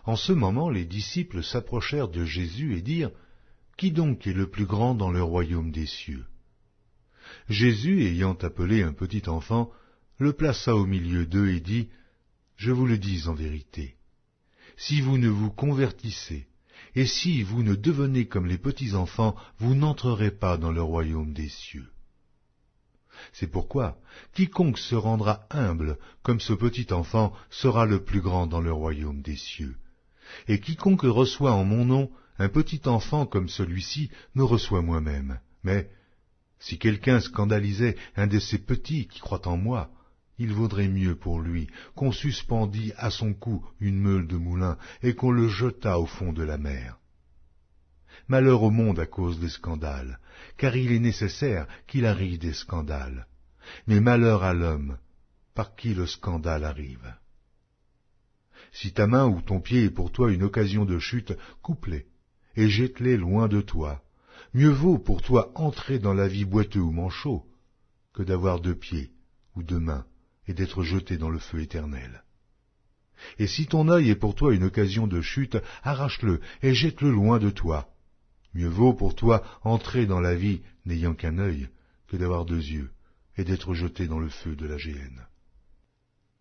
En ce moment, les disciples s'approchèrent de Jésus et dirent, « Qui donc est le plus grand dans le royaume des cieux ?» Jésus, ayant appelé un petit enfant, le plaça au milieu d'eux et dit, « Je vous le dis en vérité, si vous ne vous convertissez, et si vous ne devenez comme les petits enfants, vous n'entrerez pas dans le royaume des cieux. C'est pourquoi quiconque se rendra humble comme ce petit enfant sera le plus grand dans le royaume des cieux. Et quiconque reçoit en mon nom un petit enfant comme celui-ci me reçoit moi-même. Mais si quelqu'un scandalisait un de ces petits qui croient en moi, il vaudrait mieux pour lui qu'on suspendît à son cou une meule de moulin et qu'on le jetât au fond de la mer. Malheur au monde à cause des scandales, car il est nécessaire qu'il arrive des scandales. Mais malheur à l'homme par qui le scandale arrive. Si ta main ou ton pied est pour toi une occasion de chute, coupe-les et jette-les loin de toi. Mieux vaut pour toi entrer dans la vie boiteux ou manchot que d'avoir 2 pieds ou 2 mains et d'être jeté dans le feu éternel. Et si ton œil est pour toi une occasion de chute, arrache-le et jette-le loin de toi. Mieux vaut pour toi entrer dans la vie n'ayant qu'un œil que d'avoir 2 yeux et d'être jeté dans le feu de la géhenne.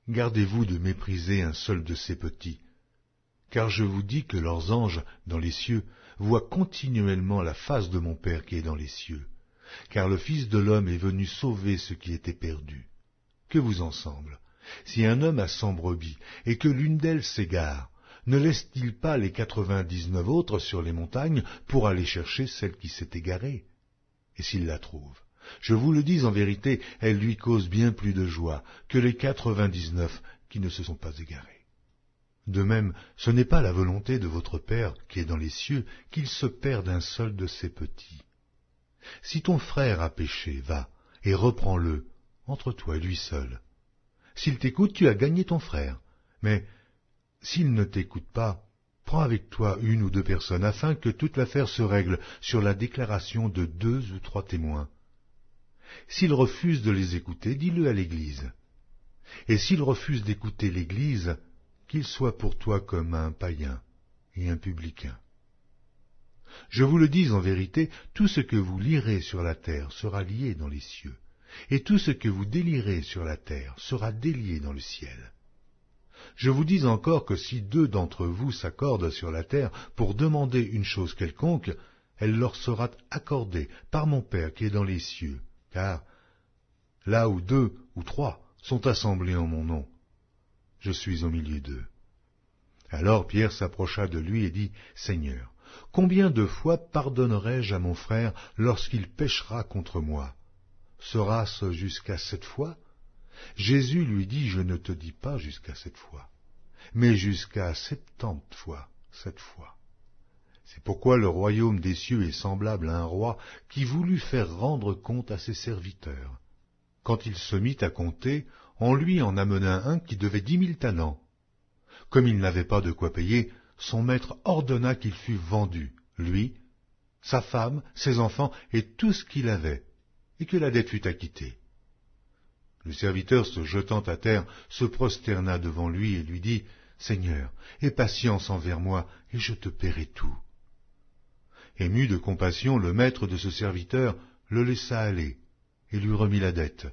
Gardez-vous de mépriser un seul de ces petits, car je vous dis que leurs anges dans les cieux voient continuellement la face de mon Père qui est dans les cieux, car le Fils de l'homme est venu sauver ce qui était perdu. Que vous en semble, si un homme a 100 brebis et que l'une d'elles s'égare, ne laisse-t-il pas les 99 autres sur les montagnes pour aller chercher celle qui s'est égarée? Et s'il la trouve, je vous le dis en vérité, elle lui cause bien plus de joie que les 99 qui ne se sont pas égarés. De même, ce n'est pas la volonté de votre Père qui est dans les cieux qu'il se perde un seul de ses petits. Si ton frère a péché, va et reprends-le entre toi et lui seul. S'il t'écoute, tu as gagné ton frère, mais s'il ne t'écoute pas, prends avec toi 1 ou 2 personnes, afin que toute l'affaire se règle sur la déclaration de 2 ou 3 témoins. S'il refuse de les écouter, dis-le à l'Église. Et s'il refuse d'écouter l'Église, qu'il soit pour toi comme un païen et un publicain. Je vous le dis en vérité, tout ce que vous lirez sur la terre sera lié dans les cieux, et tout ce que vous délierez sur la terre sera délié dans le ciel. Je vous dis encore que si 2 d'entre vous s'accordent sur la terre pour demander une chose quelconque, elle leur sera accordée par mon Père qui est dans les cieux, car là où 2 ou 3 sont assemblés en mon nom, je suis au milieu d'eux. Alors Pierre s'approcha de lui et dit, « Seigneur, combien de fois pardonnerai-je à mon frère lorsqu'il péchera contre moi? Sera-ce jusqu'à 7 fois ?» Jésus lui dit, « Je ne te dis pas jusqu'à 7 fois, mais jusqu'à 70 fois 7 fois. » C'est pourquoi le royaume des cieux est semblable à un roi qui voulut faire rendre compte à ses serviteurs. Quand il se mit à compter, on lui en amena un qui devait 10 000 talents. Comme il n'avait pas de quoi payer, son maître ordonna qu'il fût vendu, lui, sa femme, ses enfants et tout ce qu'il avait, et que la dette fût acquittée. Le serviteur, se jetant à terre, se prosterna devant lui et lui dit, « Seigneur, aie patience envers moi, et je te paierai tout. » Ému de compassion, le maître de ce serviteur le laissa aller et lui remit la dette.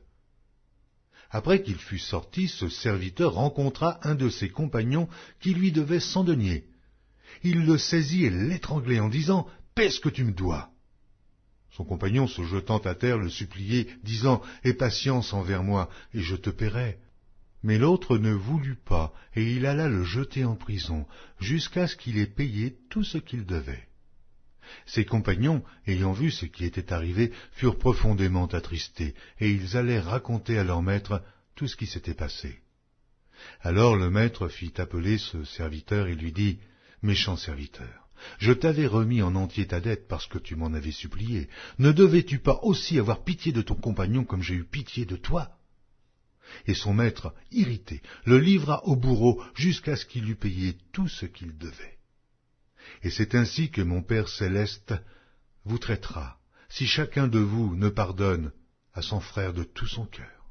Après qu'il fut sorti, ce serviteur rencontra un de ses compagnons qui lui devait 100 deniers. Il le saisit et l'étranglait en disant, « Paie ce que tu me dois. » Son compagnon, se jetant à terre, le suppliait, disant, « Aie patience envers moi, et je te paierai. » Mais l'autre ne voulut pas, et il alla le jeter en prison, jusqu'à ce qu'il ait payé tout ce qu'il devait. Ses compagnons, ayant vu ce qui était arrivé, furent profondément attristés, et ils allèrent raconter à leur maître tout ce qui s'était passé. Alors le maître fit appeler ce serviteur et lui dit, « Méchant serviteur, je t'avais remis en entier ta dette parce que tu m'en avais supplié. Ne devais-tu pas aussi avoir pitié de ton compagnon comme j'ai eu pitié de toi ?» Et son maître, irrité, le livra au bourreau jusqu'à ce qu'il eût payé tout ce qu'il devait. Et c'est ainsi que mon Père céleste vous traitera, si chacun de vous ne pardonne à son frère de tout son cœur.